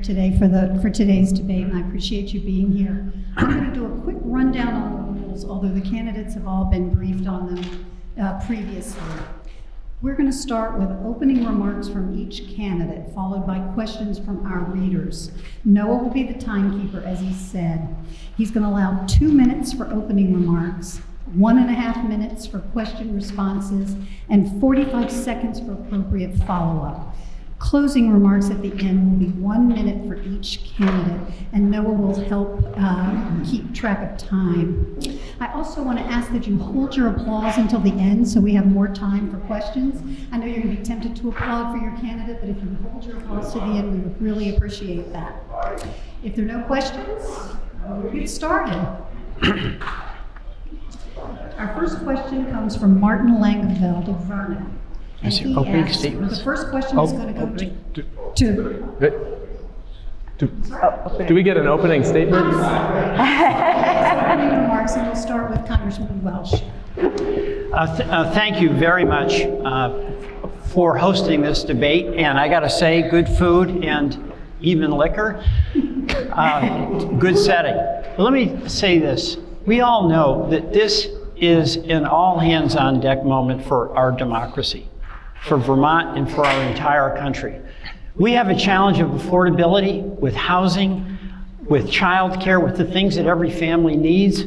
today for today's debate, and I appreciate you being here. I'm going to do a quick rundown on the rules, although the candidates have all been briefed on them previously. We're going to start with opening remarks from each candidate, followed by questions from our readers. Noah will be the timekeeper, as he said. He's going to allow 2 minutes for opening remarks, 1.5 minutes for question responses, and 45 seconds for appropriate follow-up. Closing remarks at the end will be 1 minute for each candidate, and Noah will help keep track of time. I also want to ask that you hold your applause until the end so we have more time for questions. I know you're going to be tempted to applaud for your candidate, but if you hold your applause to the end, we would really appreciate that. If there are no questions, we'll get started. Our first question comes from Martin Langeveld of Vernon. And he asks, the first question is going to go to do we get an opening statement? opening remarks, and we'll start with Congressman Welch. Thank you very much for hosting this debate. And I got to say, good food and even liquor, good setting. But let me say this. We all know that this is an all-hands-on-deck moment for our democracy, for Vermont and for our entire country. We have a challenge of affordability with housing, with childcare, with the things that every family needs.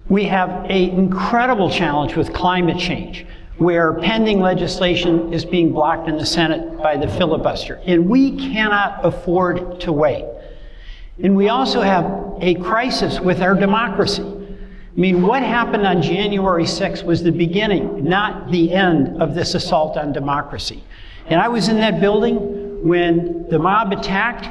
We have an incredible challenge with climate change, where pending legislation is being blocked in the Senate by the filibuster. And we cannot afford to wait. And we also have a crisis with our democracy. I mean, what happened on January 6th was the beginning, not the end of this assault on democracy. And I was in that building when the mob attacked,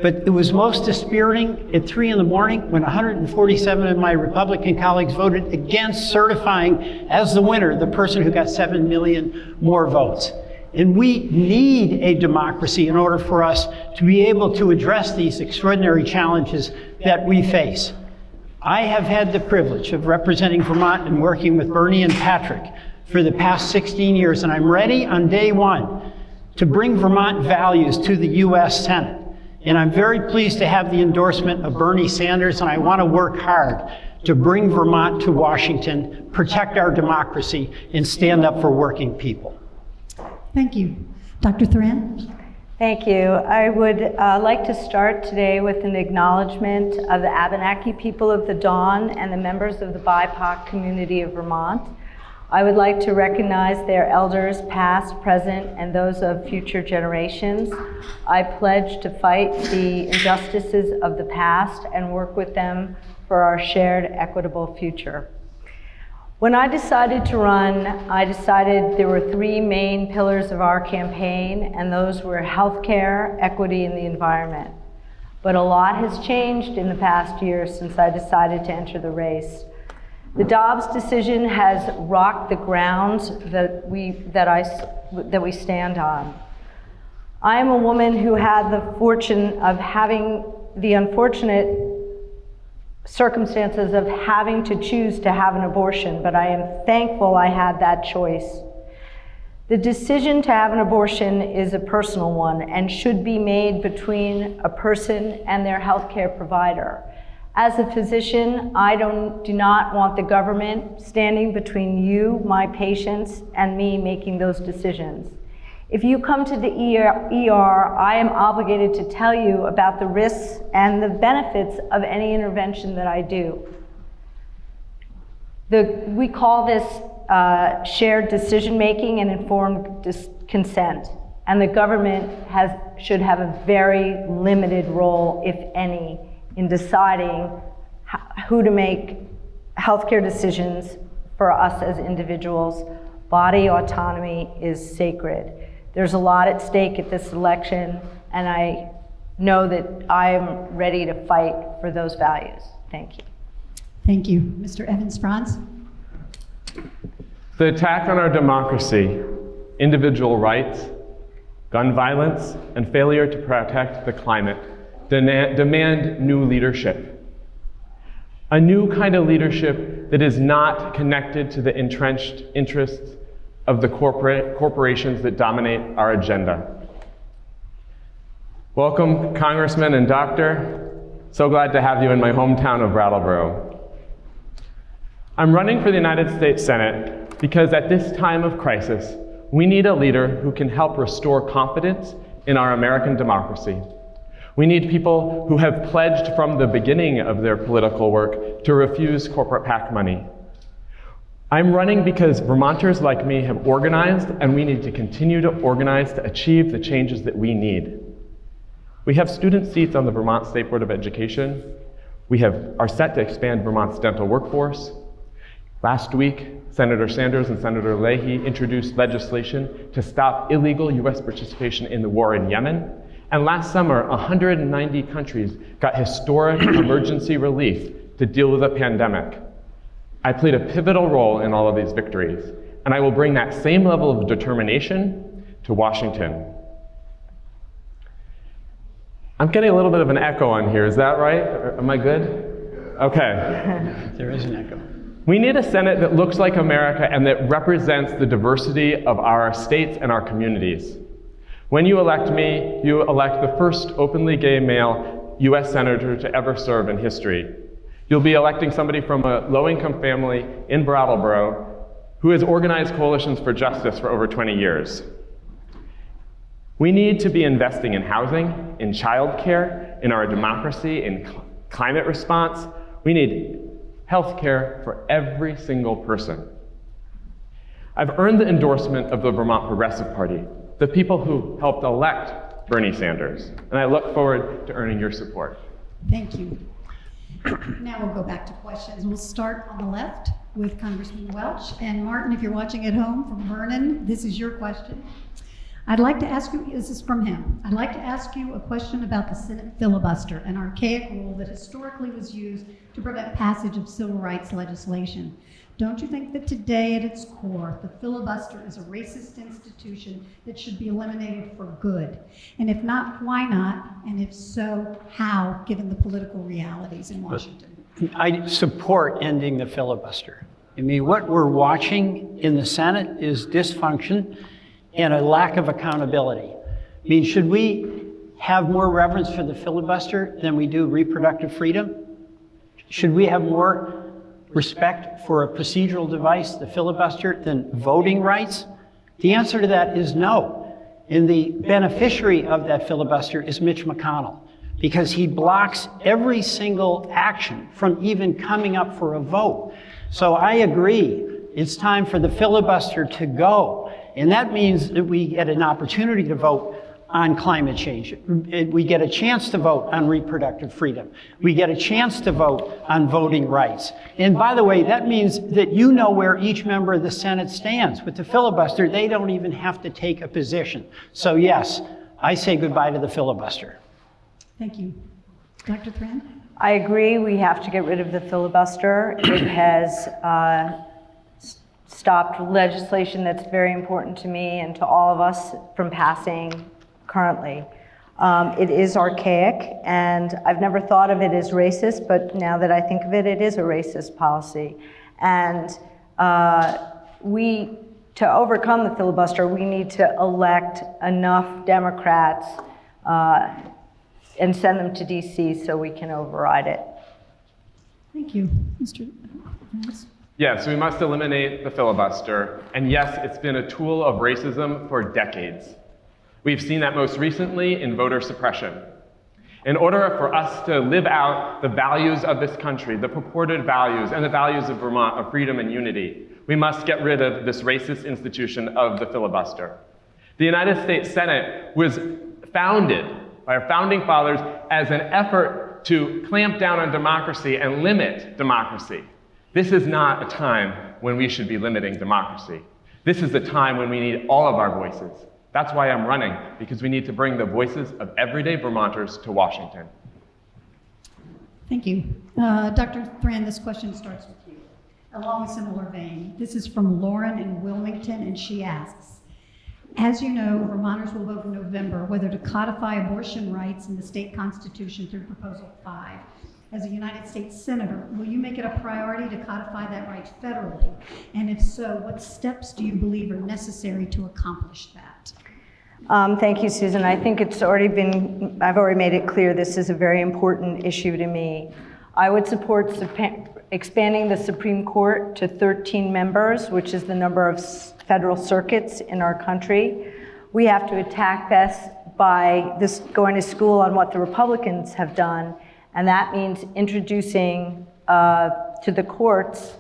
but it was most dispiriting at 3 in the morning when 147 of my Republican colleagues voted against certifying as the winner the person who got 7 million more votes. And we need a democracy in order for us to be able to address these extraordinary challenges that we face. I have had the privilege of representing Vermont and working with Bernie and Patrick for the past 16 years, and I'm ready on day one to bring Vermont values to the U.S. Senate. And I'm very pleased to have the endorsement of Bernie Sanders, and I want to work hard to bring Vermont to Washington, protect our democracy, and stand up for working people. Thank you. Dr. Thran? Thank you. I would like to start today with an acknowledgement of the Abenaki people of the Dawn and the members of the BIPOC community of Vermont. I would like to recognize their elders, past, present, and those of future generations. I pledge to fight the injustices of the past and work with them for our shared equitable future. When I decided to run, I decided there were 3 main pillars of our campaign, and those were healthcare, equity, and the environment. But a lot has changed in the past year since I decided to enter the race. The Dobbs decision has rocked the grounds that we stand on. I am a woman who had the fortune of having the unfortunate circumstances of having to choose to have an abortion, but I am thankful I had that choice. The decision to have an abortion is a personal one and should be made between a person and their healthcare provider. As a physician, I do not want the government standing between you, my patients, and me making those decisions. If you come to the ER, I am obligated to tell you about the risks and the benefits of any intervention that I do. We call this shared decision-making and informed consent, and the government should have a very limited role, if any, in deciding who to make healthcare decisions for us as individuals. Body autonomy is sacred. There's a lot at stake at this election, and I know that I am ready to fight for those values. Thank you. Thank you. Mr. Evans-Frantz? The attack on our democracy, individual rights, gun violence, and failure to protect the climate demand new leadership. A new kind of leadership that is not connected to the entrenched interests of the corporations that dominate our agenda. Welcome, Congressman and Doctor. So glad to have you in my hometown of Brattleboro. I'm running for the United States Senate because at this time of crisis, we need a leader who can help restore confidence in our American democracy. We need people who have pledged from the beginning of their political work to refuse corporate PAC money. I'm running because Vermonters like me have organized, and we need to continue to organize to achieve the changes that we need. We have student seats on the Vermont State Board of Education. We are set to expand Vermont's dental workforce. Last week, Senator Sanders and Senator Leahy introduced legislation to stop illegal US participation in the war in Yemen. And last summer, 190 countries got historic emergency relief to deal with a pandemic. I played a pivotal role in all of these victories, and I will bring that same level of determination to Washington. I'm getting a little bit of an echo on here, is that right? Am I good? Okay. There is an echo. We need a Senate that looks like America and that represents the diversity of our states and our communities. When you elect me, you elect the first openly gay male US Senator to ever serve in history. You'll be electing somebody from a low-income family in Brattleboro who has organized coalitions for justice for over 20 years. We need to be investing in housing, in childcare, in our democracy, in climate response. We need health care for every single person. I've earned the endorsement of the Vermont Progressive Party, the people who helped elect Bernie Sanders, and I look forward to earning your support. Thank you. Now we'll go back to questions. We'll start on the left with Congressman Welch. And Martin, if you're watching at home from Vernon, this is your question. I'd like to ask you, this is from him, I'd like to ask you a question about the Senate filibuster, an archaic rule that historically was used to prevent passage of civil rights legislation. Don't you think that today at its core, the filibuster is a racist institution that should be eliminated for good? And if not, why not? And if so, how, given the political realities in Washington? I support ending the filibuster. I mean, what we're watching in the Senate is dysfunction and a lack of accountability. I mean, should we have more reverence for the filibuster than we do reproductive freedom? Should we have more respect for a procedural device, the filibuster, than voting rights? The answer to that is no. And the beneficiary of that filibuster is Mitch McConnell, because he blocks every single action from even coming up for a vote. So I agree, it's time for the filibuster to go. And that means that we get an opportunity to vote on climate change. We get a chance to vote on reproductive freedom. We get a chance to vote on voting rights. And by the way, that means that you know where each member of the Senate stands. With the filibuster, they don't even have to take a position. So yes, I say goodbye to the filibuster. Thank you. Dr. Thran? I agree, we have to get rid of the filibuster. It has stopped legislation that's very important to me and to all of us from passing currently. It is archaic, and I've never thought of it as racist, but now that I think of it, it is a racist policy. And to overcome the filibuster, we need to elect enough Democrats and send them to DC so we can override it. Thank you. Mr. Evans? Yes, we must eliminate the filibuster. And yes, it's been a tool of racism for decades. We've seen that most recently in voter suppression. In order for us to live out the values of this country, the purported values and the values of Vermont of freedom and unity, we must get rid of this racist institution of the filibuster. The United States Senate was founded by our founding fathers as an effort to clamp down on democracy and limit democracy. This is not a time when we should be limiting democracy. This is the time when we need all of our voices. That's why I'm running, because we need to bring the voices of everyday Vermonters to Washington. Thank you. Dr. Thran, this question starts with you. Along a similar vein, this is from Lauren in Wilmington, and she asks, as you know, Vermonters will vote in November whether to codify abortion rights in the state constitution through Proposal 5. As a United States Senator, will you make it a priority to codify that right federally? And if so, what steps do you believe are necessary to accomplish that? Thank you, Susan. I think I've already made it clear this is a very important issue to me. I would support expanding the Supreme Court to 13 members, which is the number of federal circuits in our country. We have to attack this by going to school on what the Republicans have done, and that means introducing to the courts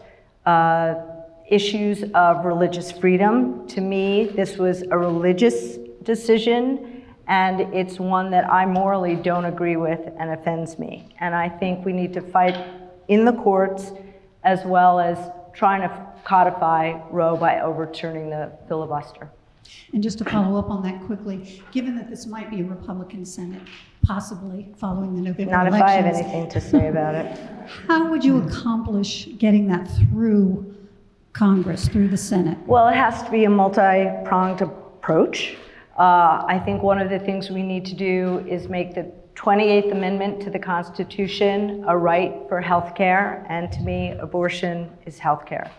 issues of religious freedom. To me, this was a religious decision, and it's one that I morally don't agree with and offends me. And I think we need to fight in the courts as well as trying to codify Roe by overturning the filibuster. And just to follow up on that quickly, given that this might be a Republican Senate, possibly following the November Not elections. if I have anything to say about it. How would you accomplish getting that through Congress, through the Senate? Well, it has to be a multi-pronged approach. I think one of the things we need to do is make the 28th Amendment to the Constitution a right for health care, and to me, abortion is health care.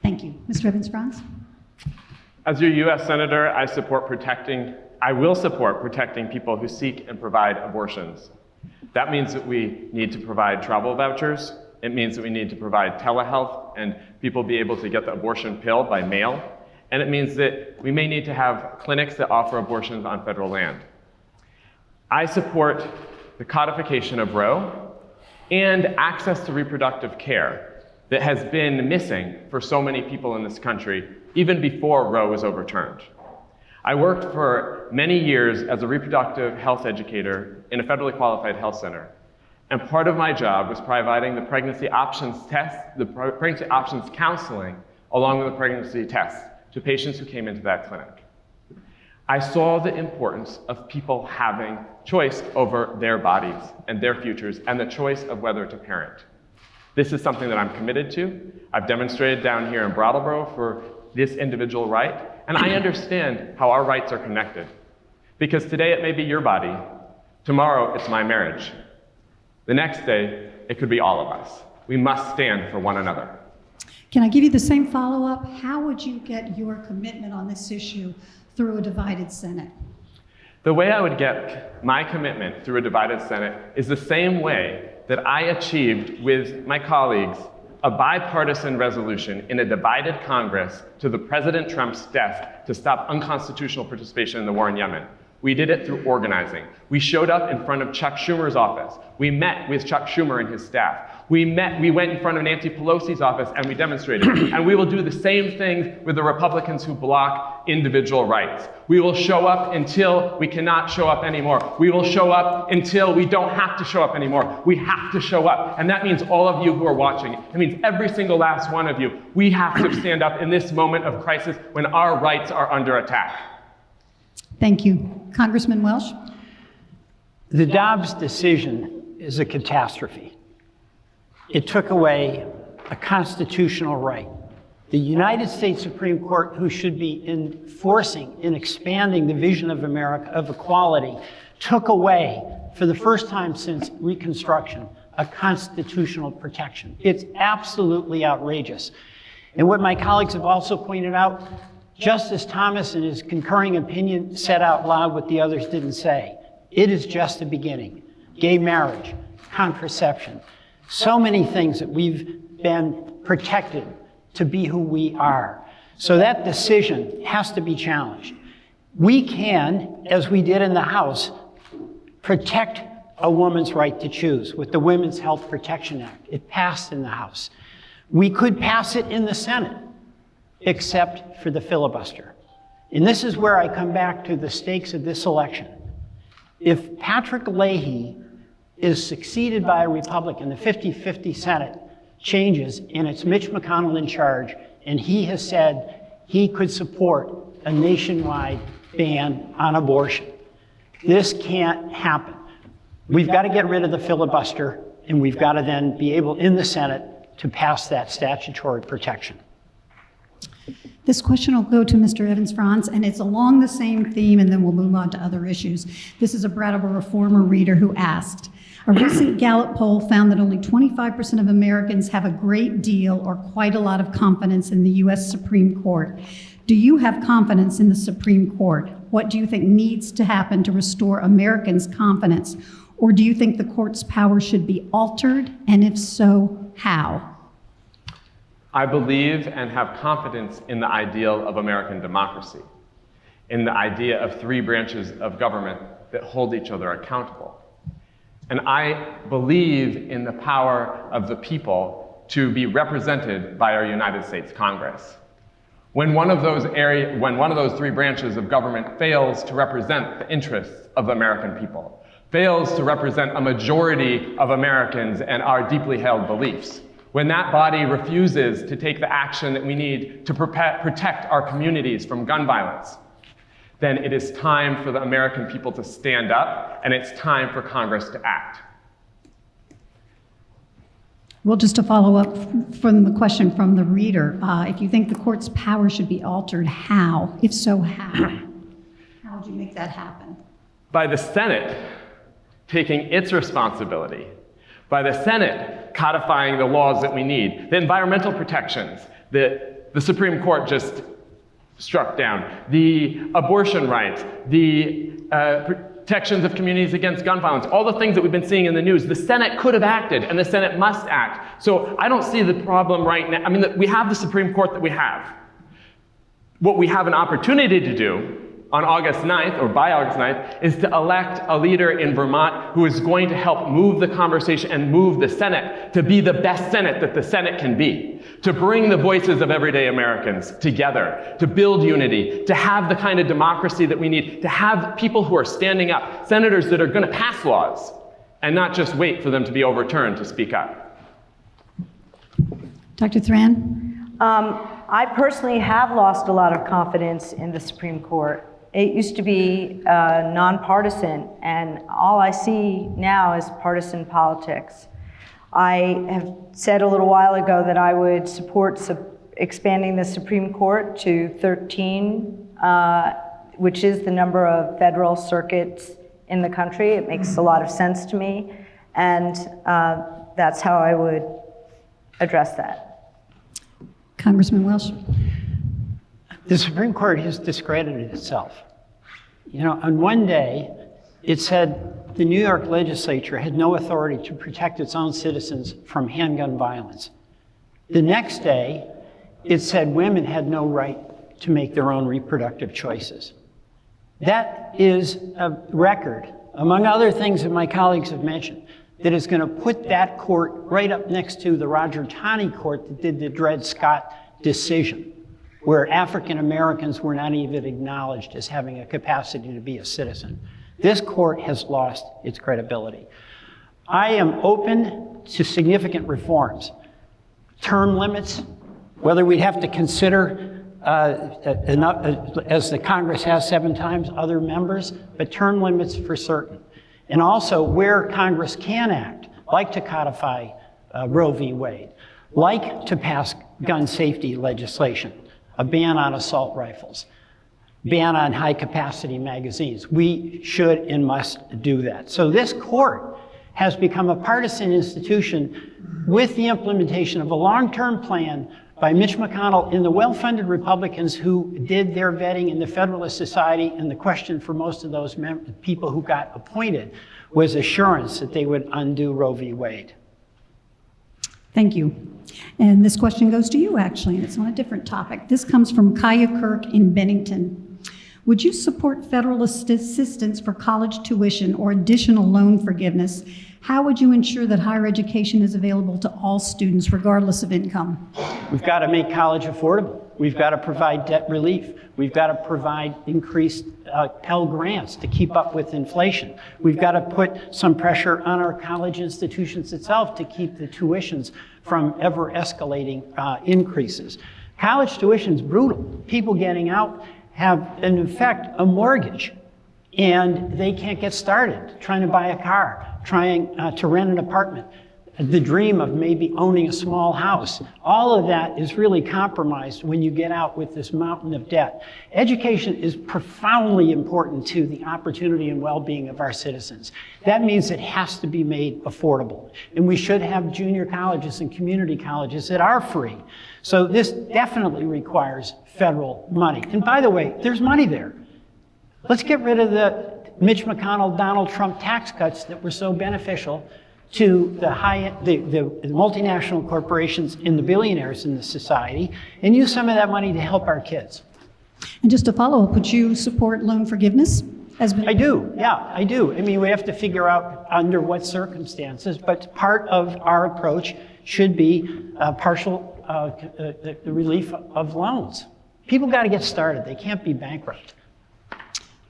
Thank you. Mr. Evans-Frantz? As your U.S. Senator, I will support protecting people who seek and provide abortions. That means that we need to provide travel vouchers. It means that we need to provide telehealth and people be able to get the abortion pill by mail. And it means that we may need to have clinics that offer abortions on federal land. I support the codification of Roe and access to reproductive care that has been missing for so many people in this country, even before Roe was overturned. I worked for many years as a reproductive health educator in a federally qualified health center. And part of my job was providing the pregnancy options test, the pregnancy options counseling, along with the pregnancy tests to patients who came into that clinic. I saw the importance of people having choice over their bodies and their futures and the choice of whether to parent. This is something that I'm committed to. I've demonstrated down here in Brattleboro for this individual right, and I understand how our rights are connected. Because today it may be your body, tomorrow it's my marriage. The next day, it could be all of us. We must stand for one another. Can I give you the same follow-up? How would you get your commitment on this issue through a divided Senate? The way I would get my commitment through a divided Senate is the same way that I achieved with my colleagues a bipartisan resolution in a divided Congress to the President Trump's desk to stop unconstitutional participation in the war in Yemen. We did it through organizing. We showed up in front of Chuck Schumer's office. We met with Chuck Schumer and his staff. We went in front of Nancy Pelosi's office and we demonstrated. And we will do the same thing with the Republicans who block individual rights. We will show up until we cannot show up anymore. We will show up until we don't have to show up anymore. We have to show up. And that means all of you who are watching. It means every single last one of you. We have to stand up in this moment of crisis when our rights are under attack. Thank you. Congressman Welch? The Dobbs decision is a catastrophe. It took away a constitutional right. The United States Supreme Court, who should be enforcing and expanding the vision of America of equality, took away, for the first time since Reconstruction, a constitutional protection. It's absolutely outrageous. And what my colleagues have also pointed out, Justice Thomas, in his concurring opinion, said out loud what the others didn't say. It is just the beginning. Gay marriage, contraception, so many things that we've been protected to be who we are. So that decision has to be challenged. We can, as we did in the House, protect a woman's right to choose with the Women's Health Protection Act. It passed in the House. We could pass it in the Senate, except for the filibuster. And this is where I come back to the stakes of this election. If Patrick Leahy is succeeded by a Republican, the 50-50 Senate changes, and it's Mitch McConnell in charge, and he has said he could support a nationwide ban on abortion. This can't happen. We've got to get rid of the filibuster, and we've got to then be able, in the Senate, to pass that statutory protection. This question will go to Mr. Evans-Frantz, and it's along the same theme, and then we'll move on to other issues. This is a Brattleboro Reformer reader who asked, A recent Gallup poll found that only 25% of Americans have a great deal or quite a lot of confidence in the U.S. Supreme Court. Do you have confidence in the Supreme Court? What do you think needs to happen to restore Americans' confidence? Or do you think the court's power should be altered? And if so, how? I believe and have confidence in the ideal of American democracy, in the idea of three branches of government that hold each other accountable. And I believe in the power of the people to be represented by our United States Congress. When one of those three branches of government fails to represent the interests of the American people, fails to represent a majority of Americans and our deeply held beliefs, when that body refuses to take the action that we need to protect our communities from gun violence, then it is time for the American people to stand up, and it's time for Congress to act. Well, just to follow up from the question from the reader, if you think the court's power should be altered, how? If so, how? How would you make that happen? By the Senate taking its responsibility, by the Senate codifying the laws that we need, the environmental protections that the Supreme Court just struck down, the abortion rights, the protections of communities against gun violence, all the things that we've been seeing in the news. The Senate could have acted, and the Senate must act. So I don't see the problem right now. I mean, we have the Supreme Court that we have. What we have an opportunity to do on August 9th, or by August 9th, is to elect a leader in Vermont who is going to help move the conversation and move the Senate to be the best Senate that the Senate can be, to bring the voices of everyday Americans together, to build unity, to have the kind of democracy that we need, to have people who are standing up, senators that are going to pass laws, and not just wait for them to be overturned to speak up. Dr. Thran? I personally have lost a lot of confidence in the Supreme Court. It used to be nonpartisan, and all I see now is partisan politics. I have said a little while ago that I would support expanding the Supreme Court to 13, which is the number of federal circuits in the country. It makes a lot of sense to me, and that's how I would address that. Congressman Welch? The Supreme Court has discredited itself. You know, on one day, it said the New York legislature had no authority to protect its own citizens from handgun violence. The next day, it said women had no right to make their own reproductive choices. That is a record, among other things that my colleagues have mentioned, that is going to put that court right up next to the Roger Taney court that did the Dred Scott decision, where African Americans were not even acknowledged as having a capacity to be a citizen. This court has lost its credibility. I am open to significant reforms. Term limits, whether we have to consider, as the Congress has 7 times, other members, but term limits for certain. And also where Congress can act, like to codify Roe v. Wade, like to pass gun safety legislation, a ban on assault rifles, ban on high-capacity magazines. We should and must do that. So this court has become a partisan institution with the implementation of a long-term plan by Mitch McConnell and the well-funded Republicans who did their vetting in the Federalist Society, and the question for most of those people who got appointed was assurance that they would undo Roe v. Wade. Thank you. And this question goes to you, actually, and it's on a different topic. This comes from Kaya Kirk in Bennington. Would you support federal assistance for college tuition or additional loan forgiveness? How would you ensure that higher education is available to all students, regardless of income? We've got to make college affordable. We've got to provide debt relief. We've got to provide increased Pell Grants to keep up with inflation. We've got to put some pressure on our college institutions itself to keep the tuitions from ever escalating increases. College tuition's brutal. People getting out have, in effect, a mortgage, and they can't get started trying to buy a car, trying to rent an apartment. the dream of maybe owning a small house. All of that is really compromised when you get out with this mountain of debt. Education is profoundly important to the opportunity and well-being of our citizens. That means it has to be made affordable. And we should have junior colleges and community colleges that are free. So this definitely requires federal money. And by the way, there's money there. Let's get rid of the Mitch McConnell, Donald Trump tax cuts that were so beneficial to the multinational corporations and the billionaires in the society, and use some of that money to help our kids. And just to follow up, would you support loan forgiveness? I do, yeah, I do. I mean, we have to figure out under what circumstances, but part of our approach should be partial the relief of loans. People got to get started. They can't be bankrupt.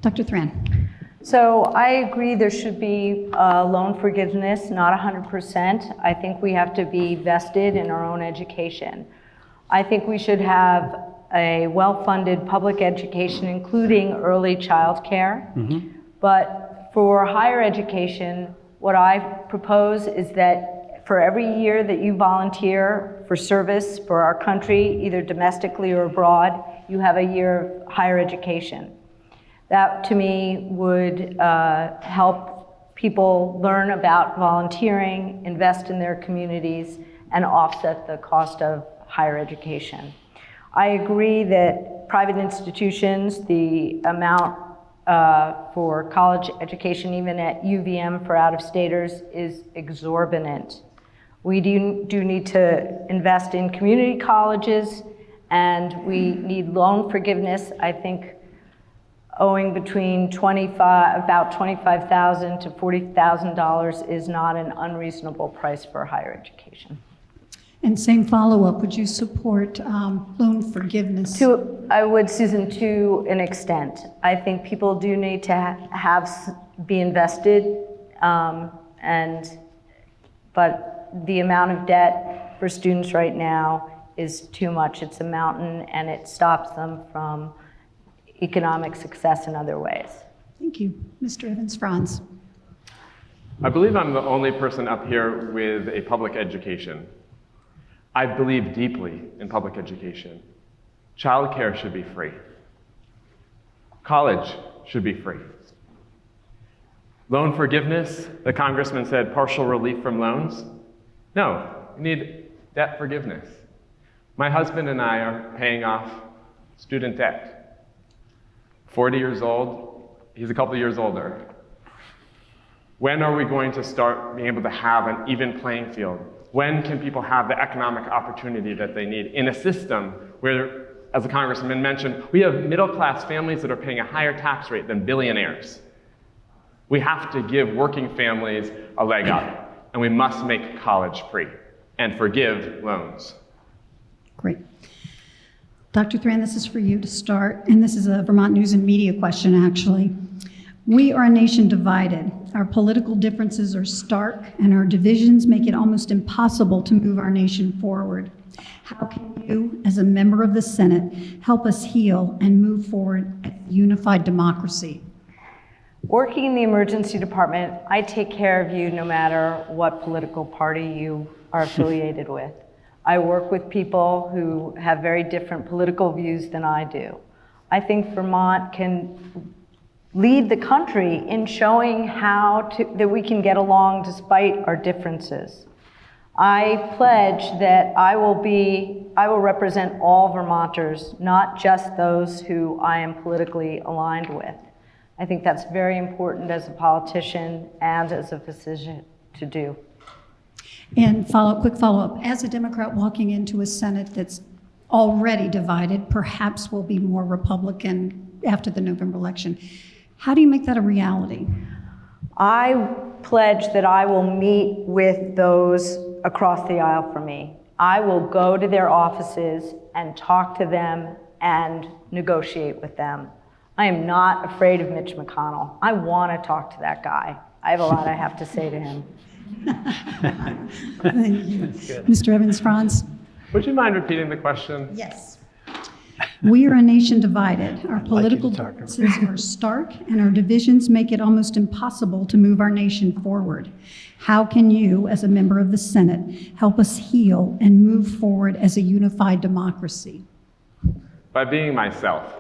Dr. Thran. So I agree there should be loan forgiveness, not 100%. I think we have to be vested in our own education. I think we should have a well-funded public education, including early child care. But for higher education, what I propose is that for every year that you volunteer for service for our country, either domestically or abroad, you have a year of higher education. That, to me, would help people learn about volunteering, invest in their communities, and offset the cost of higher education. I agree that private institutions, the amount for college education, even at UVM for out-of-staters, is exorbitant. We do need to invest in community colleges, and we need loan forgiveness. I think owing between about $25,000 to $40,000 is not an unreasonable price for higher education. And same follow-up, would you support loan forgiveness? I would, Susan, to an extent. I think people do need to be invested, but the amount of debt for students right now is too much. It's a mountain, and it stops them from economic success in other ways. Thank you. Mr. Evans-Frantz. I believe I'm the only person up here with a public education. I believe deeply in public education. Childcare should be free. College should be free. Loan forgiveness, the congressman said partial relief from loans. No, we need debt forgiveness. My husband and I are paying off student debt. 40 years old, he's a couple of years older. When are we going to start being able to have an even playing field? When can people have the economic opportunity that they need in a system where, as the congressman mentioned, we have middle-class families that are paying a higher tax rate than billionaires? We have to give working families a leg up, and we must make college free and forgive loans. Great. Dr. Thran, this is for you to start, and this is a Vermont News and Media question, actually. We are a nation divided. Our political differences are stark, and our divisions make it almost impossible to move our nation forward. How can you, as a member of the Senate, help us heal and move forward as a unified democracy? Working in the emergency department, I take care of you no matter what political party you are affiliated with. I work with people who have very different political views than I do. I think Vermont can lead the country in showing that we can get along despite our differences. I pledge that I will represent all Vermonters, not just those who I am politically aligned with. I think that's very important as a politician and as a physician to do. And quick follow-up. As a Democrat walking into a Senate that's already divided, perhaps will be more Republican after the November election, how do you make that a reality? I pledge that I will meet with those across the aisle from me. I will go to their offices and talk to them and negotiate with them. I am not afraid of Mitch McConnell. I want to talk to that guy. I have a lot I have to say to him. Thank you. Mr. Evans-Frantz? Would you mind repeating the question? Yes. We are a nation divided. Our I'd like you to political talk to me. differences are stark, and our divisions make it almost impossible to move our nation forward. How can you, as a member of the Senate, help us heal and move forward as a unified democracy? By being myself.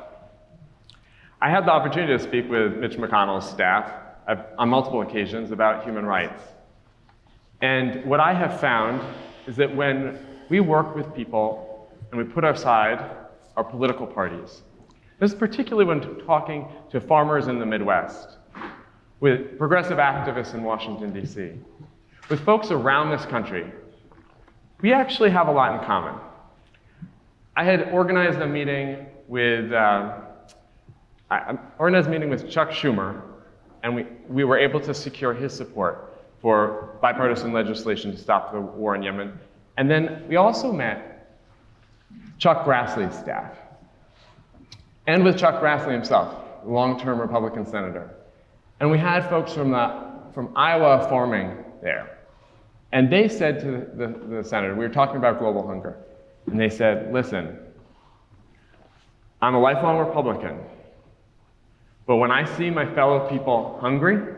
I had the opportunity to speak with Mitch McConnell's staff on multiple occasions about human rights. And what I have found is that when we work with people and we put aside our political parties, this is particularly when talking to farmers in the Midwest, with progressive activists in Washington, D.C., with folks around this country, we actually have a lot in common. I had organized a meeting with Chuck Schumer, and we were able to secure his support for bipartisan legislation to stop the war in Yemen. And then we also met Chuck Grassley's staff, and with Chuck Grassley himself, a long-term Republican senator. And we had folks from Iowa farming there. And they said to the senator, we were talking about global hunger, and they said, listen, I'm a lifelong Republican, but when I see my fellow people hungry,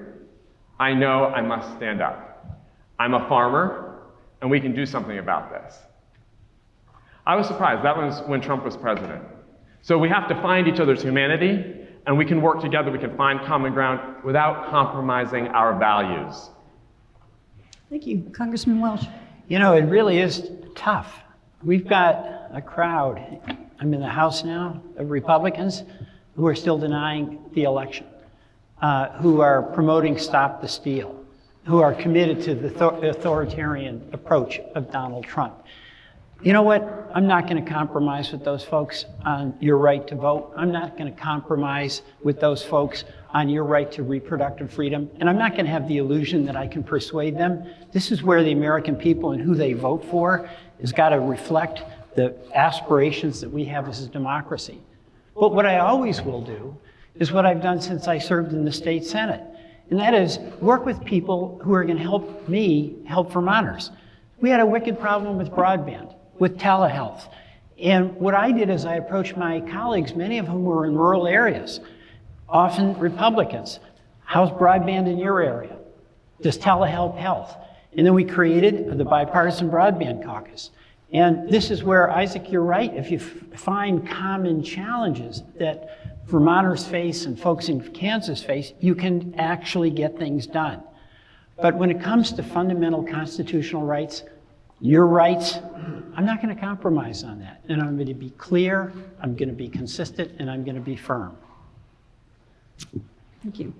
I know I must stand up. I'm a farmer, and we can do something about this. I was surprised. That was when Trump was president. So we have to find each other's humanity, and we can work together. We can find common ground without compromising our values. Thank you. Congressman Welch. You know, it really is tough. We've got a crowd, I'm in the House now, of Republicans who are still denying the election, who are promoting Stop the Steal, who are committed to the authoritarian approach of Donald Trump. You know what? I'm not going to compromise with those folks on your right to vote. I'm not going to compromise with those folks on your right to reproductive freedom. And I'm not going to have the illusion that I can persuade them. This is where the American people and who they vote for has got to reflect the aspirations that we have as a democracy. But what I always will do is what I've done since I served in the state Senate. And that is work with people who are going to help me help Vermonters. We had a wicked problem with broadband, with telehealth. And what I did is I approached my colleagues, many of whom were in rural areas, often Republicans. How's broadband in your area? Does telehealth health? And then we created the Bipartisan Broadband Caucus. And this is where, Isaac, you're right. If you find common challenges that Vermonters face and folks in Kansas face, you can actually get things done. But when it comes to fundamental constitutional rights, your rights, I'm not going to compromise on that. And I'm going to be clear, I'm going to be consistent, and I'm going to be firm. Thank you.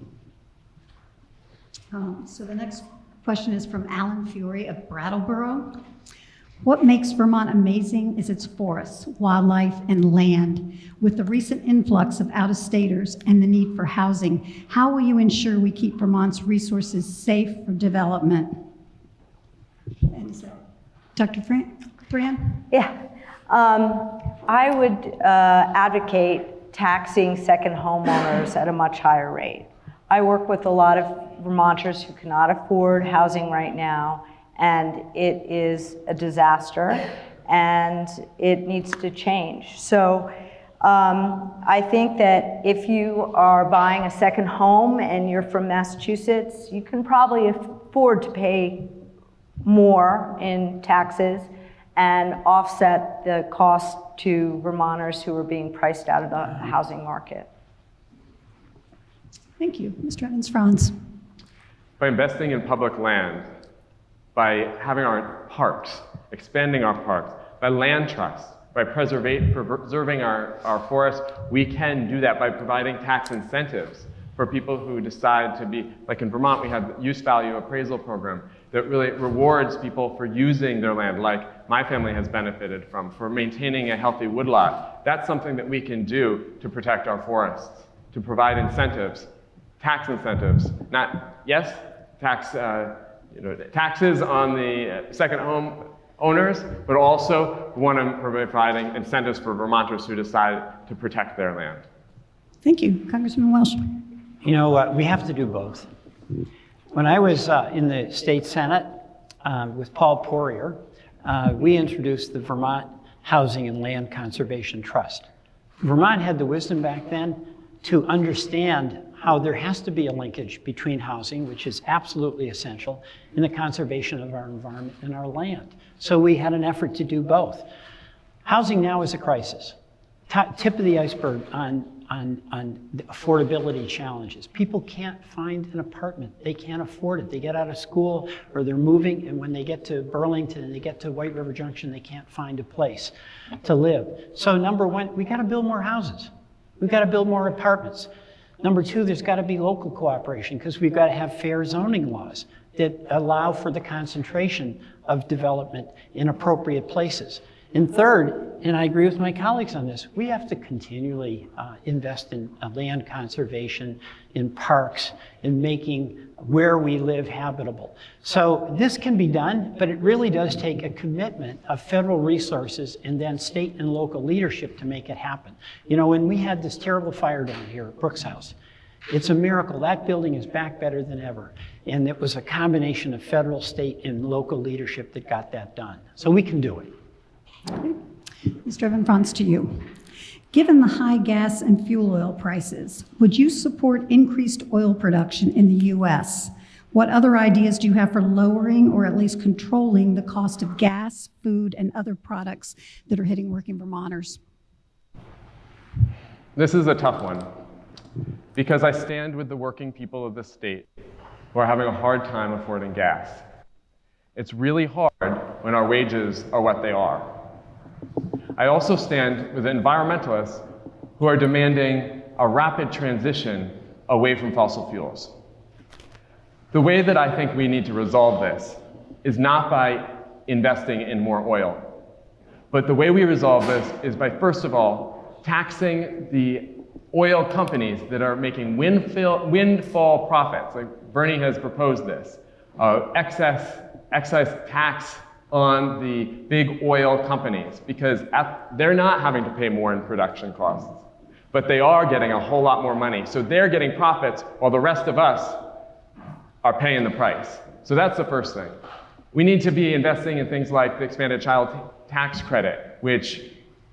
So the next question is from Alan Fury of Brattleboro. What makes Vermont amazing is its forests, wildlife, and land. With the recent influx of out-of-staters and the need for housing, how will you ensure we keep Vermont's resources safe for development? And so, Dr. Thran? Yeah. I would advocate taxing second homeowners at a much higher rate. I work with a lot of Vermonters who cannot afford housing right now, and it is a disaster, and it needs to change. So I think that if you are buying a second home and you're from Massachusetts, you can probably afford to pay more in taxes and offset the cost to Vermonters who are being priced out of the housing market. Thank you. Mr. Evans-Frantz. By investing in public land, by having our parks, expanding our parks, by land trusts, by preserving our forests, we can do that by providing tax incentives for people who decide to be, like in Vermont, we have the use value appraisal program that really rewards people for using their land, like my family has benefited from, for maintaining a healthy woodlot. That's something that we can do to protect our forests, to provide incentives, tax incentives, taxes on the second home owners, but also want to providing incentives for Vermonters who decide to protect their land. Thank you. Congressman Welch. You know, we have to do both. When I was in the state Senate with Paul Poirier, we introduced the Vermont Housing and Land Conservation Trust. Vermont had the wisdom back then to understand how there has to be a linkage between housing, which is absolutely essential, and the conservation of our environment and our land. So we had an effort to do both. Housing now is a crisis. Tip of the iceberg on the affordability challenges. People can't find an apartment. They can't afford it. They get out of school or they're moving, and when they get to Burlington and they get to White River Junction, they can't find a place to live. So number one, we gotta build more houses. We've gotta build more apartments. Number two, there's gotta be local cooperation because we've gotta have fair zoning laws that allow for the concentration of development in appropriate places. And third, and I agree with my colleagues on this, we have to continually invest in land conservation, in parks, in making where we live habitable. So this can be done, but it really does take a commitment of federal resources and then state and local leadership to make it happen. You know, when we had this terrible fire down here at Brooks House, it's a miracle. That building is back better than ever. And it was a combination of federal, state, and local leadership that got that done. So we can do it. Mr. Evans-Frantz, to you. Given the high gas and fuel oil prices, would you support increased oil production in the U.S.? What other ideas do you have for lowering or at least controlling the cost of gas, food, and other products that are hitting working Vermonters? This is a tough one because I stand with the working people of the state who are having a hard time affording gas. It's really hard when our wages are what they are. I also stand with environmentalists who are demanding a rapid transition away from fossil fuels. The way that I think we need to resolve this is not by investing in more oil, but the way we resolve this is by, first of all, taxing the oil companies that are making windfall profits. Like Bernie has proposed this, excise tax on the big oil companies, because they're not having to pay more in production costs, but they are getting a whole lot more money. So they're getting profits while the rest of us are paying the price. So that's the first thing. We need to be investing in things like the expanded child tax credit, which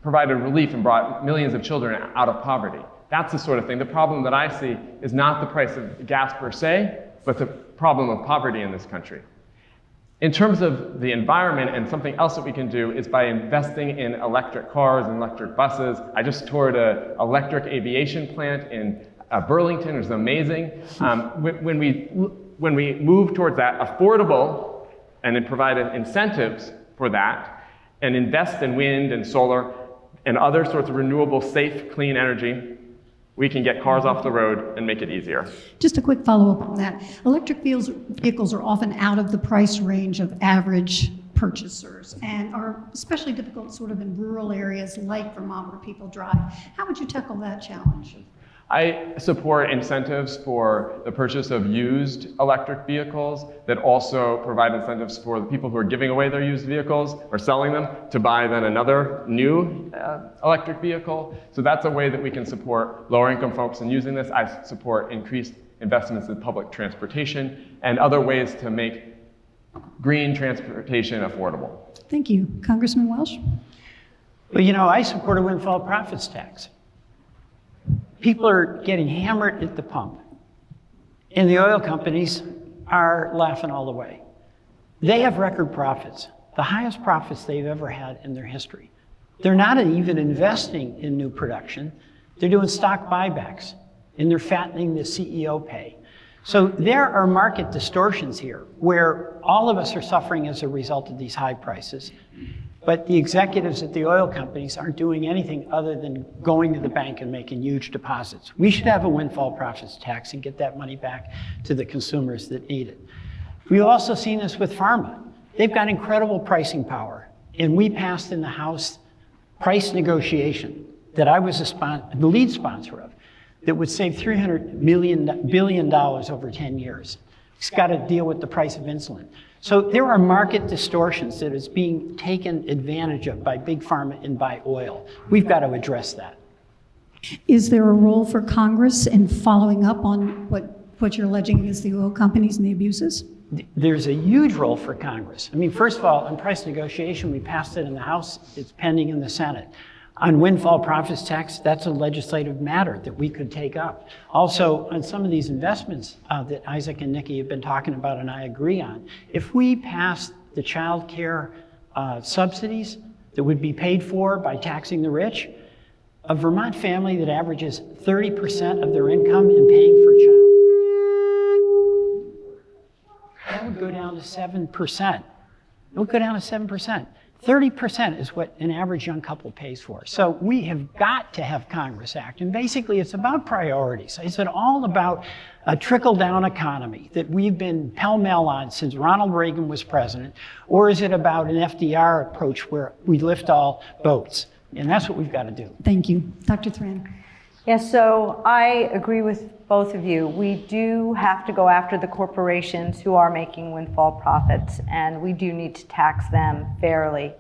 provided relief and brought millions of children out of poverty. That's the sort of thing. The problem that I see is not the price of gas per se, but the problem of poverty in this country. In terms of the environment, and something else that we can do is by investing in electric cars and electric buses. I just toured an electric aviation plant in Burlington. It was amazing. When we move towards that affordable and then provide incentives for that and invest in wind and solar and other sorts of renewable, safe, clean energy, we can get cars off the road and make it easier. Just a quick follow-up on that. Electric vehicles are often out of the price range of average purchasers and are especially difficult sort of in rural areas like Vermont where people drive. How would you tackle that challenge? I support incentives for the purchase of used electric vehicles that also provide incentives for the people who are giving away their used vehicles or selling them to buy then another new electric vehicle. So that's a way that we can support lower income folks in using this. I support increased investments in public transportation and other ways to make green transportation affordable. Thank you. Congressman Welch? Well, you know, I support a windfall profits tax. People are getting hammered at the pump, and the oil companies are laughing all the way. They have record profits, the highest profits they've ever had in their history. They're not even investing in new production. They're doing stock buybacks, and they're fattening the CEO pay. So there are market distortions here where all of us are suffering as a result of these high prices. But the executives at the oil companies aren't doing anything other than going to the bank and making huge deposits. We should have a windfall profits tax and get that money back to the consumers that need it. We've also seen this with pharma. They've got incredible pricing power. And we passed in the House price negotiation that I was the lead sponsor of that would save $300 billion over 10 years. It's got to deal with the price of insulin. So there are market distortions that is being taken advantage of by big pharma and by oil. We've got to address that. Is there a role for Congress in following up on what you're alleging against the oil companies and the abuses? There's a huge role for Congress. I mean, first of all, on price negotiation, we passed it in the House. It's pending in the Senate. On windfall profits tax, that's a legislative matter that we could take up. Also, on some of these investments that Isaac and Niki have been talking about and I agree on, if we pass the child care subsidies that would be paid for by taxing the rich, a Vermont family that averages 30% of their income in paying for child care, that would go down to 7%. It would go down to 7%. 30% is what an average young couple pays for. So we have got to have Congress act. And basically, it's about priorities. Is it all about a trickle-down economy that we've been pell-mell on since Ronald Reagan was president? Or is it about an FDR approach where we lift all boats? And that's what we've got to do. Thank you. Dr. Thran. Yes, so I agree with both of you. We do have to go after the corporations who are making windfall profits, and we do need to tax them fairly.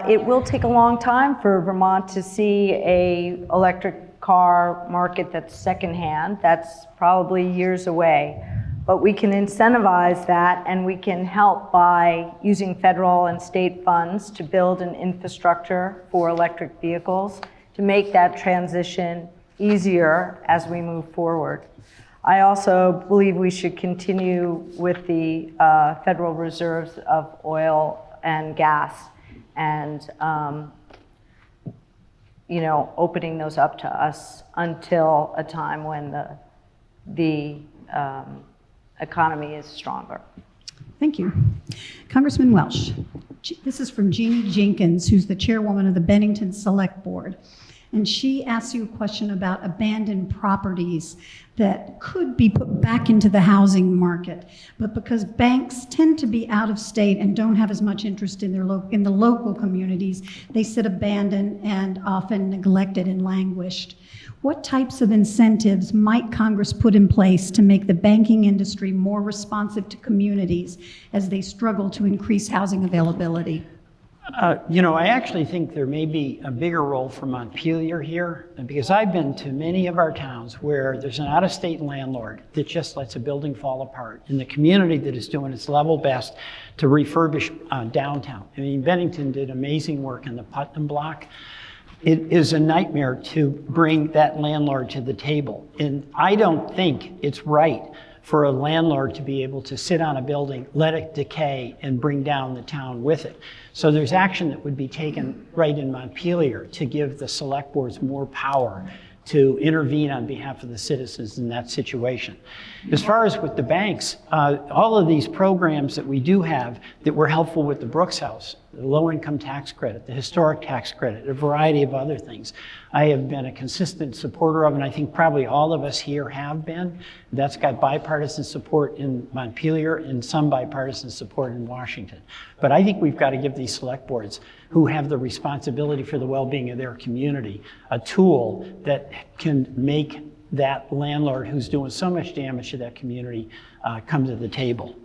It will take a long time for Vermont to see a electric car market that's secondhand. That's probably years away. But we can incentivize that, and we can help by using federal and state funds to build an infrastructure for electric vehicles to make that transition easier as we move forward. I also believe we should continue with the federal reserves of oil and gas and opening those up to us until a time when the economy is stronger. Thank you. Congressman Welch. This is from Jeannie Jenkins, who's the chairwoman of the Bennington Select Board. And she asks you a question about abandoned properties that could be put back into the housing market. But because banks tend to be out of state and don't have as much interest in the local communities, they sit abandoned and often neglected and languished. What types of incentives might Congress put in place to make the banking industry more responsive to communities as they struggle to increase housing availability? I actually think there may be a bigger role for Montpelier here, because I've been to many of our towns where there's an out-of-state landlord that just lets a building fall apart, and the community that is doing its level best to refurbish downtown. I mean, Bennington did amazing work in the Putnam block. It is a nightmare to bring that landlord to the table, and I don't think it's right for a landlord to be able to sit on a building, let it decay, and bring down the town with it. So there's action that would be taken right in Montpelier to give the select boards more power to intervene on behalf of the citizens in that situation. As far as with the banks, all of these programs that we do have that were helpful with the Brooks House, the low-income tax credit, the historic tax credit, a variety of other things, I have been a consistent supporter of, and I think probably all of us here have been. That's got bipartisan support in Montpelier and some bipartisan support in Washington. But I think we've got to give these select boards who have the responsibility for the well-being of their community a tool that can make that landlord who's doing so much damage to that community come to the table.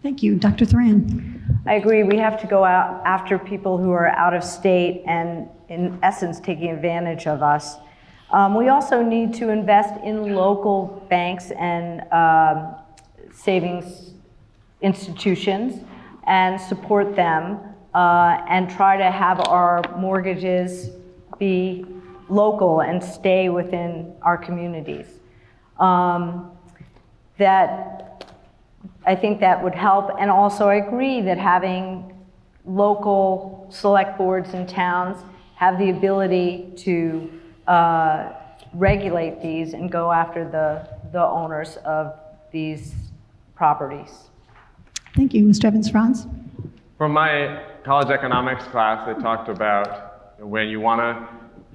Thank you. Dr. Thran. I agree. We have to go out after people who are out of state and, in essence, taking advantage of us. We also need to invest in local banks and savings institutions and support them and try to have our mortgages be local and stay within our communities. I think that would help, and also I agree that having local select boards in towns have the ability to regulate these and go after the owners of these properties. Thank you. Mr. Evans-Frantz. From my college economics class, they talked about when you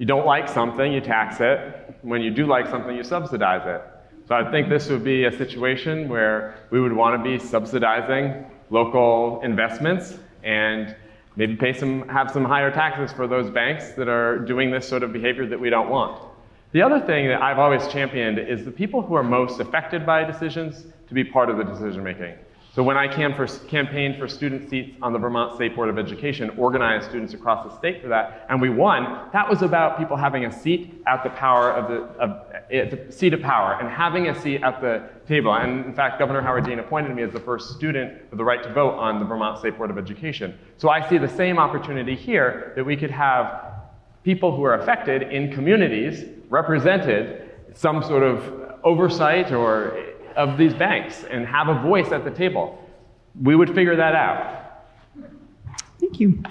don't like something, you tax it. When you do like something, you subsidize it. So I think this would be a situation where we would want to be subsidizing local investments and maybe have some higher taxes for those banks that are doing this sort of behavior that we don't want. The other thing that I've always championed is the people who are most affected by decisions to be part of the decision making. So when I campaigned for student seats on the Vermont State Board of Education, organized students across the state for that, and we won, that was about people having a seat at the seat of power and having a seat at the table. And in fact, Governor Howard Dean appointed me as the first student with the right to vote on the Vermont State Board of Education. So I see the same opportunity here that we could have people who are affected in communities represented some sort of oversight or of these banks and have a voice at the table. We would figure that out. Thank you.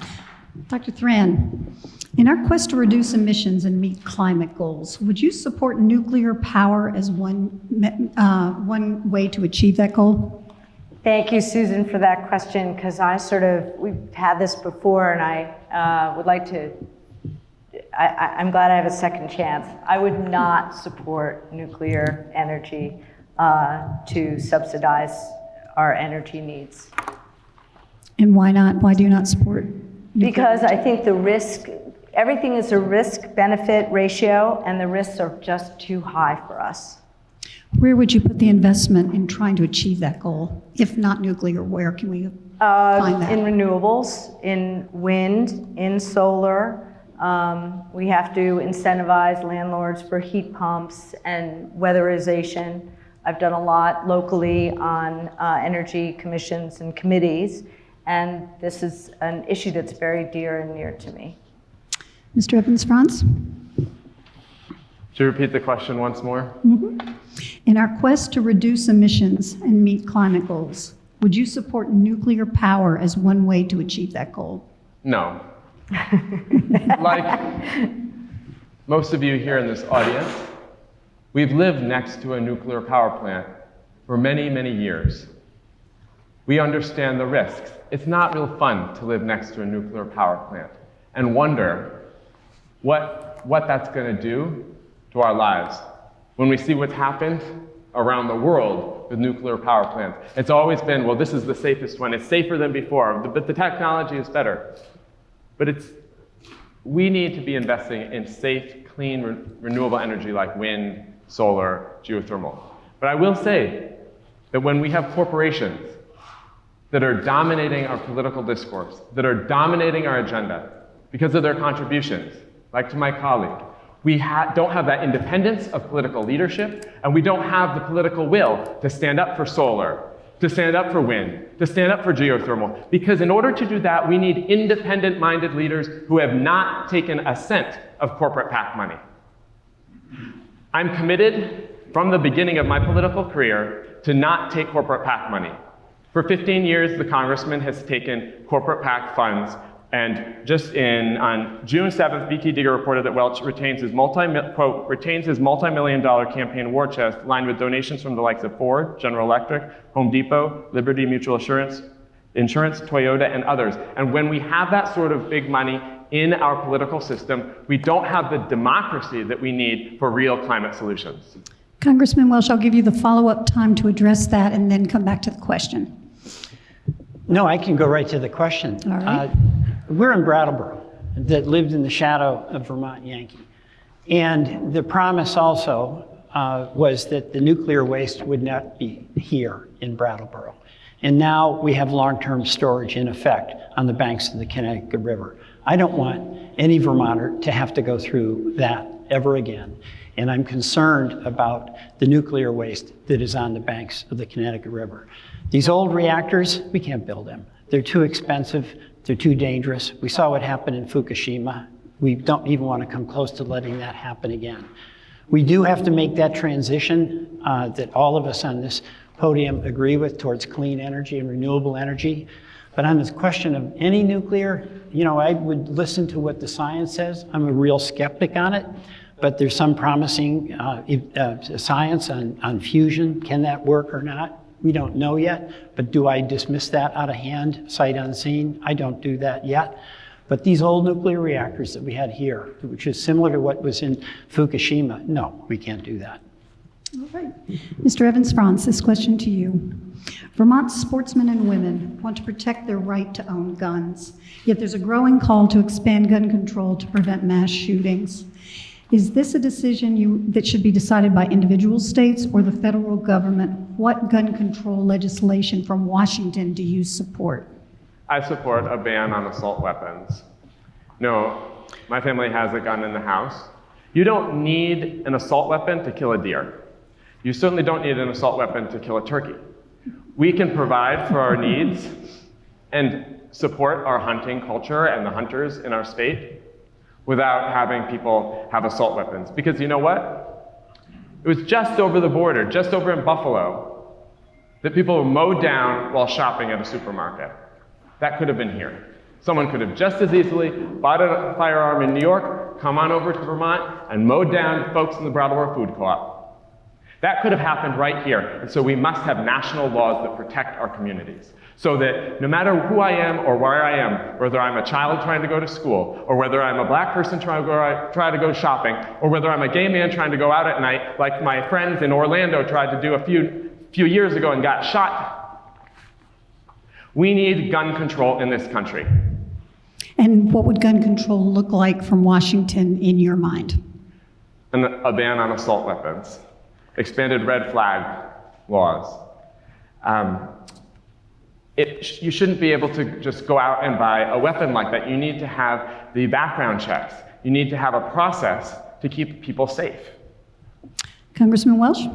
Dr. Thran, in our quest to reduce emissions and meet climate goals, would you support nuclear power as one way to achieve that goal? Thank you, Susan, for that question, because we've had this before, and I would like to, I'm glad I have a second chance. I would not support nuclear energy to subsidize our energy needs. And why not? Why do you not support nuclear Because energy? I think everything is a risk-benefit ratio, and the risks are just too high for us. Where would you put the investment in trying to achieve that goal? If not nuclear, where can we find that? In renewables, in wind, in solar. We have to incentivize landlords for heat pumps and weatherization. I've done a lot locally on energy commissions and committees, and this is an issue that's very dear and near to me. Mr. Evans-Frantz? Could you repeat the question once more? In our quest to reduce emissions and meet climate goals, would you support nuclear power as one way to achieve that goal? No. Like most of you here in this audience, we've lived next to a nuclear power plant for many, many years. We understand the risks. It's not real fun to live next to a nuclear power plant and wonder what that's going to do to our lives. When we see what's happened around the world with nuclear power plants, it's always been, well, this is the safest one. It's safer than before, but the technology is better. But we need to be investing in safe, clean, renewable energy like wind, solar, geothermal. But I will say that when we have corporations that are dominating our political discourse, that are dominating our agenda because of their contributions, like to my colleague, we don't have that independence of political leadership, and we don't have the political will to stand up for solar, to stand up for wind, to stand up for geothermal. Because in order to do that, we need independent-minded leaders who have not taken a cent of corporate PAC money. I'm committed from the beginning of my political career to not take corporate PAC money. For 15 years, the congressman has taken corporate PAC funds, and just on June 7th, BT Digger reported that Welch retains his multi-million-dollar campaign war chest lined with donations from the likes of Ford, General Electric, Home Depot, Liberty Mutual Insurance, Toyota, and others. And when we have that sort of big money in our political system, we don't have the democracy that we need for real climate solutions. Congressman Welch, I'll give you the follow-up time to address that and then come back to the question. No, I can go right to the question. All right. We're in Brattleboro that lived in the shadow of Vermont Yankee. And the promise also was that the nuclear waste would not be here in Brattleboro. And now we have long-term storage in effect on the banks of the Connecticut River. I don't want any Vermonter to have to go through that ever again. And I'm concerned about the nuclear waste that is on the banks of the Connecticut River. These old reactors, we can't build them. They're too expensive, they're too dangerous. We saw what happened in Fukushima. We don't even want to come close to letting that happen again. We do have to make that transition that all of us on this podium agree with towards clean energy and renewable energy. But on this question of any nuclear, I would listen to what the science says. I'm a real skeptic on it, but there's some promising science on fusion. Can that work or not? We don't know yet, but do I dismiss that out of hand, sight unseen? I don't do that yet. But these old nuclear reactors that we had here, which is similar to what was in Fukushima, no, we can't do that. All right. Mr. Evans-Frantz, this question to you. Vermont sportsmen and women want to protect their right to own guns, yet there's a growing call to expand gun control to prevent mass shootings. Is this a decision that should be decided by individual states or the federal government? What gun control legislation from Washington do you support? I support a ban on assault weapons. No, my family has a gun in the house. You don't need an assault weapon to kill a deer. You certainly don't need an assault weapon to kill a turkey. We can provide for our needs and support our hunting culture and the hunters in our state without having people have assault weapons. Because you know what? It was just over the border, just over in Buffalo, that people were mowed down while shopping at a supermarket. That could have been here. Someone could have just as easily bought a firearm in New York, come on over to Vermont, and mowed down folks in the Brattleboro Food Co-op. That could have happened right here, and so we must have national laws that protect our communities. So that no matter who I am or where I am, whether I'm a child trying to go to school, or whether I'm a black person trying to go shopping, or whether I'm a gay man trying to go out at night, like my friends in Orlando tried to do a few years ago and got shot, we need gun control in this country. And what would gun control look like from Washington in your mind? And a ban on assault weapons, expanded red flag laws. You shouldn't be able to just go out and buy a weapon like that. You need to have the background checks. You need to have a process to keep people safe. Congressman Welch?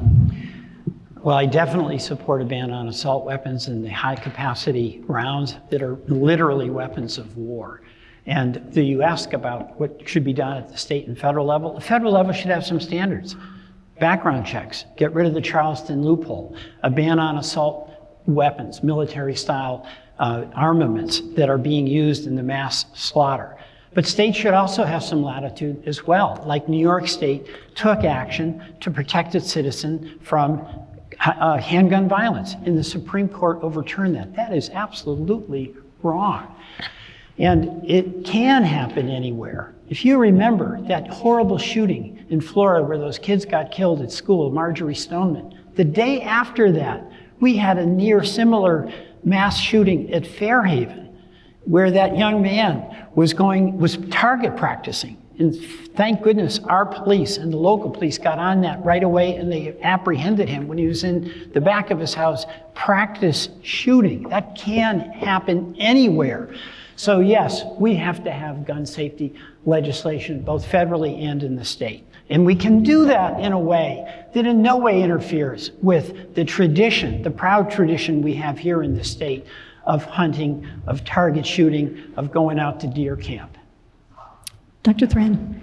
Well, I definitely support a ban on assault weapons and the high-capacity rounds that are literally weapons of war. And you ask about what should be done at the state and federal level. The federal level should have some standards. Background checks, get rid of the Charleston loophole, a ban on assault weapons, military-style armaments that are being used in the mass slaughter. But states should also have some latitude as well, like New York State took action to protect its citizen from handgun violence, and the Supreme Court overturned that. That is absolutely wrong. And it can happen anywhere. If you remember that horrible shooting in Florida where those kids got killed at school, Marjorie Stoneman, the day after that, we had a near similar mass shooting at Fairhaven where that young man was target practicing. And thank goodness our police and the local police got on that right away, and they apprehended him when he was in the back of his house practice shooting. That can happen anywhere. So yes, we have to have gun safety legislation, both federally and in the state. And we can do that in a way that in no way interferes with the tradition, the proud tradition we have here in the state of hunting, of target shooting, of going out to deer camp. Dr. Thran?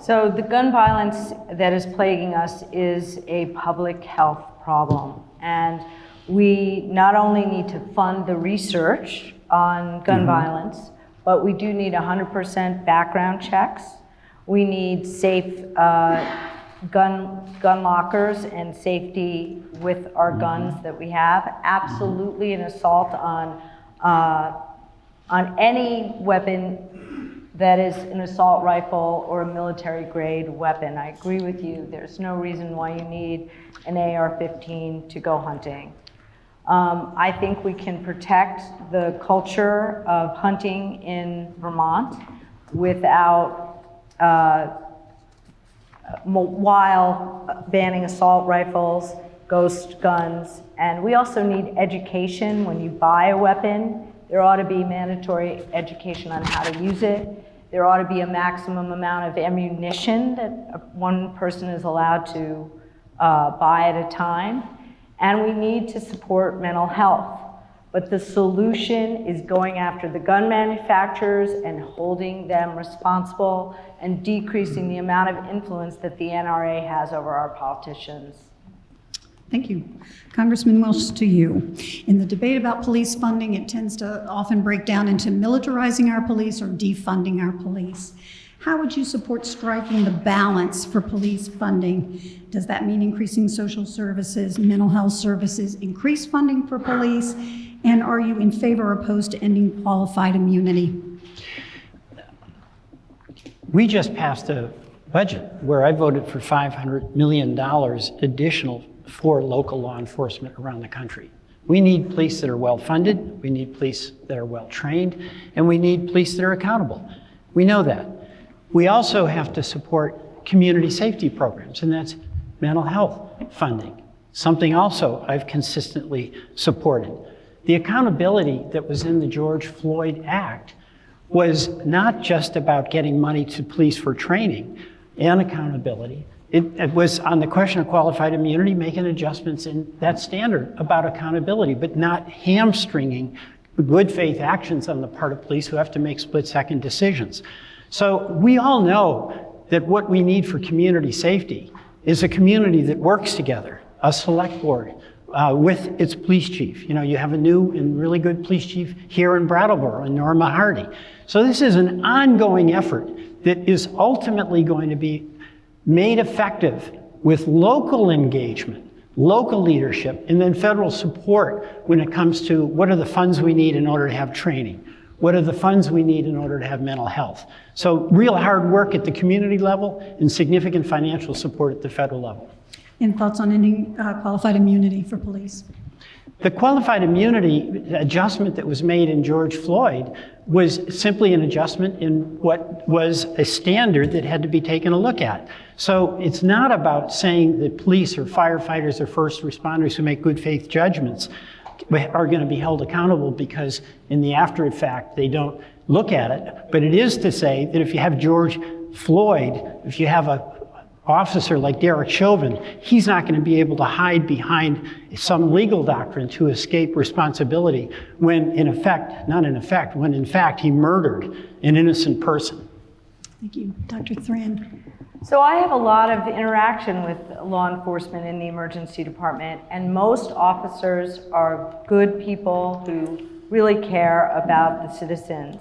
So the gun violence that is plaguing us is a public health problem. And we not only need to fund the research on gun violence, but we do need 100% background checks. We need safe gun lockers and safety with our guns that we have. Absolutely an assault on any weapon that is an assault rifle or a military grade weapon. I agree with you. There's no reason why you need an AR-15 to go hunting. I think we can protect the culture of hunting in Vermont without, while banning assault rifles, ghost guns. And we also need education. When you buy a weapon, there ought to be mandatory education on how to use it. There ought to be a maximum amount of ammunition that one person is allowed to buy at a time. And we need to support mental health. But the solution is going after the gun manufacturers and holding them responsible and decreasing the amount of influence that the NRA has over our politicians. Thank you. Congressman Welch, to you. In the debate about police funding, it tends to often break down into militarizing our police or defunding our police. How would you support striking the balance for police funding? Does that mean increasing social services, mental health services, increase funding for police? And are you in favor or opposed to ending qualified immunity? We just passed a budget where I voted for $500 million additional for local law enforcement around the country. We need police that are well-funded, we need police that are well-trained, and we need police that are accountable. We know that. We also have to support community safety programs, and that's mental health funding, something also I've consistently supported. The accountability that was in the George Floyd Act was not just about getting money to police for training and accountability. It was on the question of qualified immunity, making adjustments in that standard about accountability, but not hamstringing good faith actions on the part of police who have to make split-second decisions. So we all know that what we need for community safety is a community that works together, a select board with its police chief. You know, you have a new and really good police chief here in Brattleboro, in Norma Hardy. So this is an ongoing effort that is ultimately going to be made effective with local engagement, local leadership, and then federal support when it comes to what are the funds we need in order to have training? What are the funds we need in order to have mental health? So real hard work at the community level and significant financial support at the federal level. And thoughts on ending qualified immunity for police? The qualified immunity adjustment that was made in George Floyd was simply an adjustment in what was a standard that had to be taken a look at. So it's not about saying that police or firefighters or first responders who make good faith judgments are going to be held accountable because in the after fact they don't look at it. But it is to say that if you have George Floyd, if you have a officer like Derek Chauvin, he's not going to be able to hide behind some legal doctrine to escape responsibility when in fact he murdered an innocent person. Thank you. Dr. Thran. So I have a lot of interaction with law enforcement in the emergency department, and most officers are good people who really care about the citizens.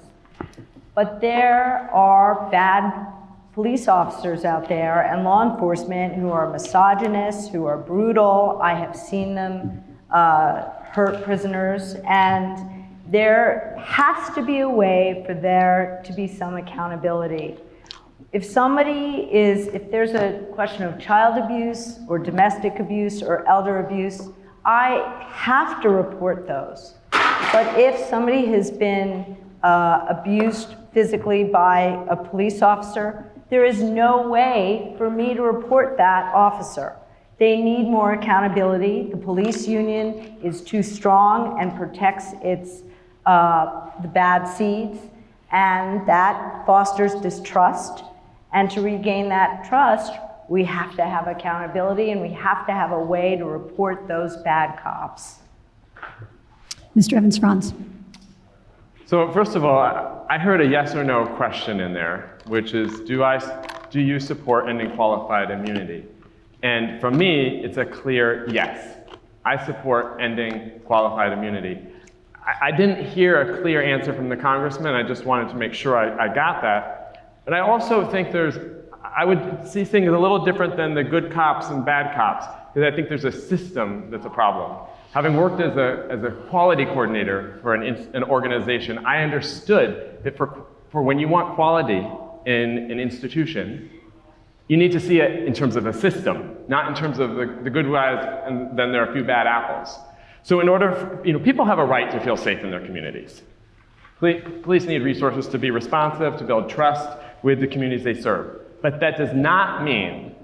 But there are bad police officers out there and law enforcement who are misogynists, who are brutal. I have seen them hurt prisoners, and there has to be a way for there to be some accountability. If there's a question of child abuse or domestic abuse or elder abuse, I have to report those. But if somebody has been abused physically by a police officer, there is no way for me to report that officer. They need more accountability. The police union is too strong and protects the bad seeds, and that fosters distrust. And to regain that trust, we have to have accountability, and we have to have a way to report those bad cops. Mr. Evans-Frantz. So first of all, I heard a yes or no question in there, which is, do you support ending qualified immunity? And for me, it's a clear yes. I support ending qualified immunity. I didn't hear a clear answer from the congressman. I just wanted to make sure I got that. But I also think I would see things a little different than the good cops and bad cops, because I think there's a system that's a problem. Having worked as a quality coordinator for an organization, I understood that for when you want quality in an institution, you need to see it in terms of a system, not in terms of the good guys and then there are a few bad apples. So in order, people have a right to feel safe in their communities. Police need resources to be responsive, to build trust with the communities they serve. But that does not mean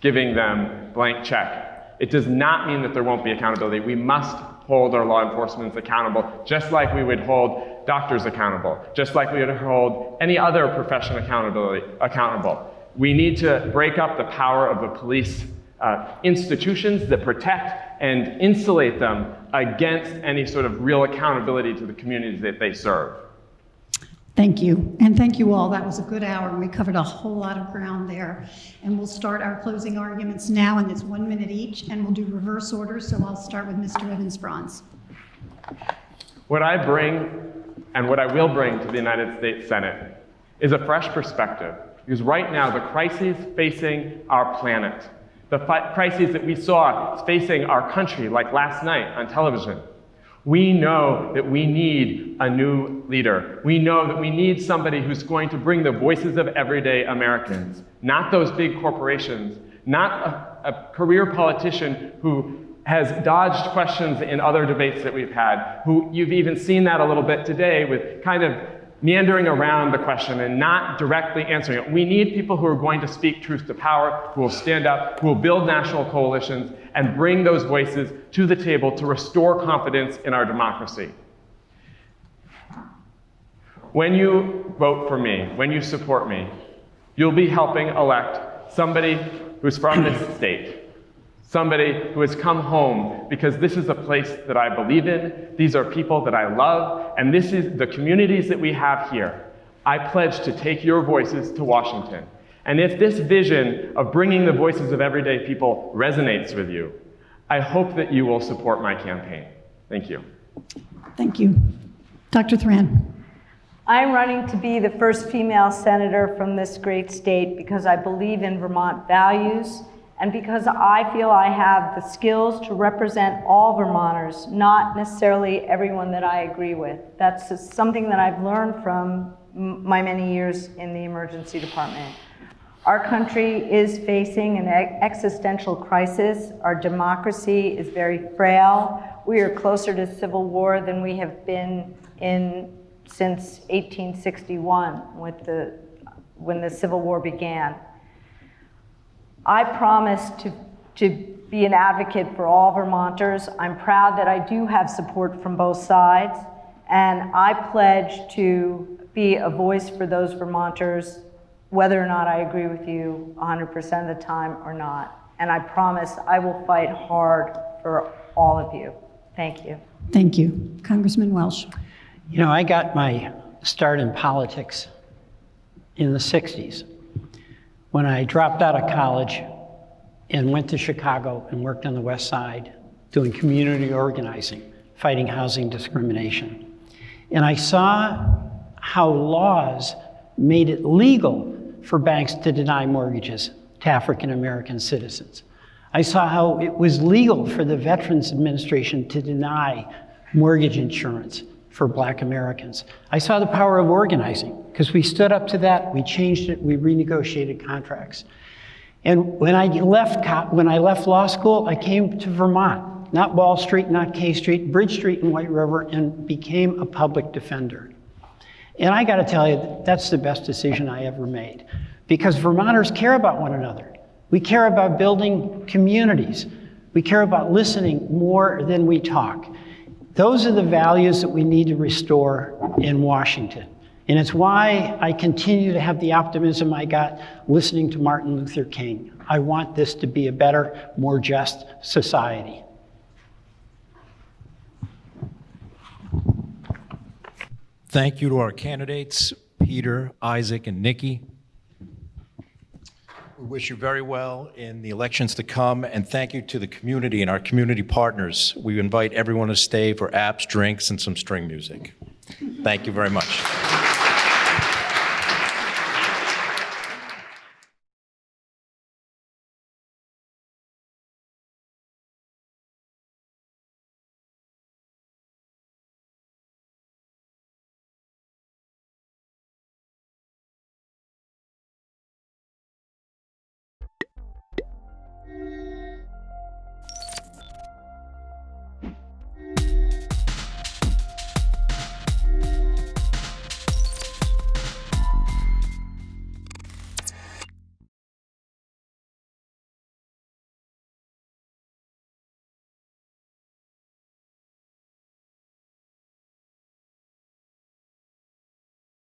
giving them blank check. It does not mean that there won't be accountability. We must hold our law enforcement accountable, just like we would hold doctors accountable, just like we would hold any other profession accountable. We need to break up the power of the police institutions that protect and insulate them against any sort of real accountability to the communities that they serve. Thank you, and thank you all. That was a good hour, and we covered a whole lot of ground there. And we'll start our closing arguments now, and it's 1 minute each, and we'll do reverse order, so I'll start with Mr. Evans-Frantz. What I bring, and what I will bring to the United States Senate, is a fresh perspective. Because right now, the crises facing our planet, the crises that we saw facing our country, like last night on television, we know that we need a new leader. We know that we need somebody who's going to bring the voices of everyday Americans, not those big corporations, not a career politician who has dodged questions in other debates that we've had, who you've even seen that a little bit today with kind of meandering around the question and not directly answering it. We need people who are going to speak truth to power, who will stand up, who will build national coalitions, and bring those voices to the table to restore confidence in our democracy. When you vote for me, when you support me, you'll be helping elect somebody who's from this state, somebody who has come home because this is a place that I believe in, these are people that I love, and this is the communities that we have here I pledge to take your voices to Washington. And if this vision of bringing the voices of everyday people resonates with you, I hope that you will support my campaign. Thank you. Thank you. Dr. Thran. I'm running to be the first female senator from this great state because I believe in Vermont values and because I feel I have the skills to represent all Vermonters, not necessarily everyone that I agree with. That's something that I've learned from my many years in the emergency department. Our country is facing an existential crisis. Our democracy is very frail. We are closer to civil war than we have been in since 1861, when the Civil War began. I promise to be an advocate for all Vermonters. I'm proud that I do have support from both sides, and I pledge to be a voice for those Vermonters, whether or not I agree with you 100% of the time or not. And I promise I will fight hard for all of you. Thank you. Thank you. Congressman Welch. You know, I got my start in politics in the 60s when I dropped out of college and went to Chicago and worked on the West Side doing community organizing, fighting housing discrimination. And I saw how laws made it legal for banks to deny mortgages to African American citizens. I saw how it was legal for the Veterans Administration to deny mortgage insurance for Black Americans. I saw the power of organizing because we stood up to that, we changed it, we renegotiated contracts. And when I left law school, I came to Vermont, not Wall Street, not K Street, Bridge Street in White River, and became a public defender. And I gotta tell you, that's the best decision I ever made because Vermonters care about one another. We care about building communities. We care about listening more than we talk. Those are the values that we need to restore in Washington. And it's why I continue to have the optimism I got listening to Martin Luther King. I want this to be a better, more just society. Thank you to our candidates, Peter, Isaac, and Niki. We wish you very well in the elections to come, and thank you to the community and our community partners. We invite everyone to stay for apps, drinks, and some string music. Thank you very much.